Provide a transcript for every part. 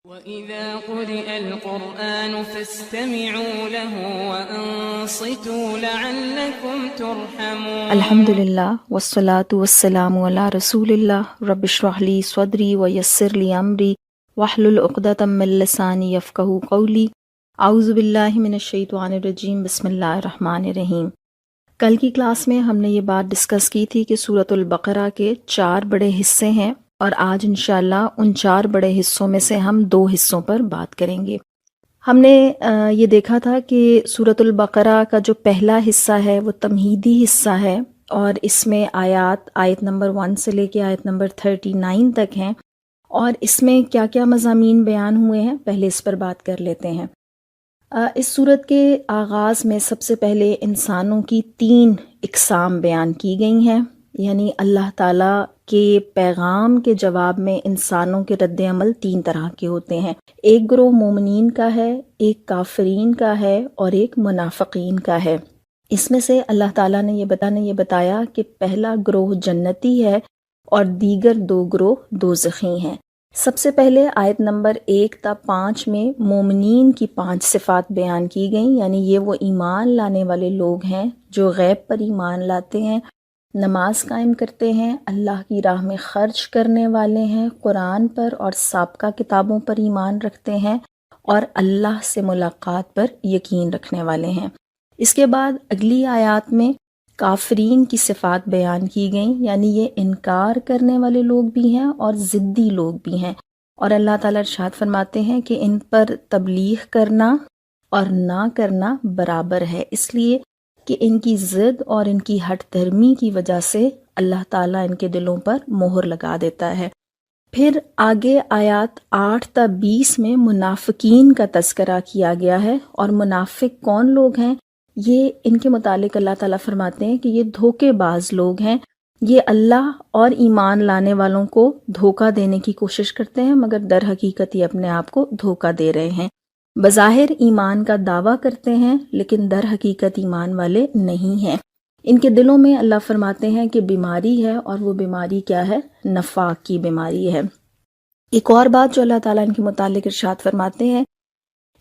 وَإِذَا قُرِئَ الْقُرْآنُ فَاسْتَمِعُوا لَهُ وَأَنصِتُوا لَعَلَّكُمْ تُرْحَمُونَ۔ الحمدللہ والصلاة والسلام علی رسول اللہ رب اشرح لی صدری ویسر لی امری واحلل عقدۃ من لسانی یفقہوا قولی۔ اعوذ باللہ من الشیطان الرجیم، بسم اللہ الرحمن الرحیم۔ کل کی کلاس میں ہم نے یہ بات ڈسکس کی تھی کہ سورۃ البقرہ کے 4 بڑے حصے ہیں، اور آج انشاءاللہ ان 4 بڑے حصوں میں سے ہم 2 حصوں پر بات کریں گے۔ ہم نے یہ دیکھا تھا کہ سورۃ البقرہ کا جو پہلا حصہ ہے وہ تمہیدی حصہ ہے، اور اس میں آیت نمبر 1 سے لے کے آیت نمبر 39 تک ہیں، اور اس میں کیا کیا مضامین بیان ہوئے ہیں پہلے اس پر بات کر لیتے ہیں۔ اس سورت کے آغاز میں سب سے پہلے انسانوں کی 3 اقسام بیان کی گئی ہیں، یعنی اللہ تعالیٰ کے پیغام کے جواب میں انسانوں کے رد عمل 3 طرح کے ہوتے ہیں۔ ایک گروہ مومنین کا ہے، ایک کافرین کا ہے، اور ایک منافقین کا ہے۔ اس میں سے اللہ تعالیٰ نے یہ بتایا کہ پہلا گروہ جنتی ہے اور دیگر 2 گروہ دوزخی ہیں۔ سب سے پہلے آیت نمبر 1 تا 5 میں مومنین کی 5 صفات بیان کی گئیں، یعنی یہ وہ ایمان لانے والے لوگ ہیں جو غیب پر ایمان لاتے ہیں، نماز قائم کرتے ہیں، اللہ کی راہ میں خرچ کرنے والے ہیں، قرآن پر اور سابقہ کتابوں پر ایمان رکھتے ہیں، اور اللہ سے ملاقات پر یقین رکھنے والے ہیں۔ اس کے بعد اگلی آیات میں کافرین کی صفات بیان کی گئیں، یعنی یہ انکار کرنے والے لوگ بھی ہیں اور ضدی لوگ بھی ہیں، اور اللہ تعالیٰ ارشاد فرماتے ہیں کہ ان پر تبلیغ کرنا اور نہ کرنا برابر ہے، اس لیے کہ ان کی ضد اور ان کی ہٹ دھرمی کی وجہ سے اللہ تعالیٰ ان کے دلوں پر مہر لگا دیتا ہے۔ پھر آگے آیات 8 تا 20 میں منافقین کا تذکرہ کیا گیا ہے، اور منافق کون لوگ ہیں؟ یہ ان کے متعلق اللہ تعالیٰ فرماتے ہیں کہ یہ دھوکے باز لوگ ہیں، یہ اللہ اور ایمان لانے والوں کو دھوکہ دینے کی کوشش کرتے ہیں، مگر در حقیقت یہ اپنے آپ کو دھوکہ دے رہے ہیں۔ بظاہر ایمان کا دعویٰ کرتے ہیں لیکن در حقیقت ایمان والے نہیں ہیں۔ ان کے دلوں میں اللہ فرماتے ہیں کہ بیماری ہے، اور وہ بیماری کیا ہے؟ نفاق کی بیماری ہے۔ ایک اور بات جو اللہ تعالیٰ ان کے متعلق ارشاد فرماتے ہیں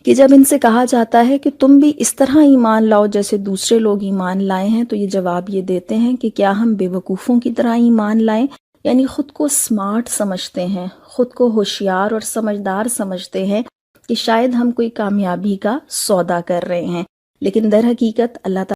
کہ جب ان سے کہا جاتا ہے کہ تم بھی اس طرح ایمان لاؤ جیسے دوسرے لوگ ایمان لائے ہیں، تو یہ جواب یہ دیتے ہیں کہ کیا ہم بے وقوفوں کی طرح ایمان لائیں؟ یعنی خود کو سمارٹ سمجھتے ہیں، خود کو ہوشیار اور سمجھدار سمجھتے ہیں کہ شاید ہم کوئی کامیابی کا سودا کر رہے ہیں، لیکن در حقیقت اللہ تعالیٰ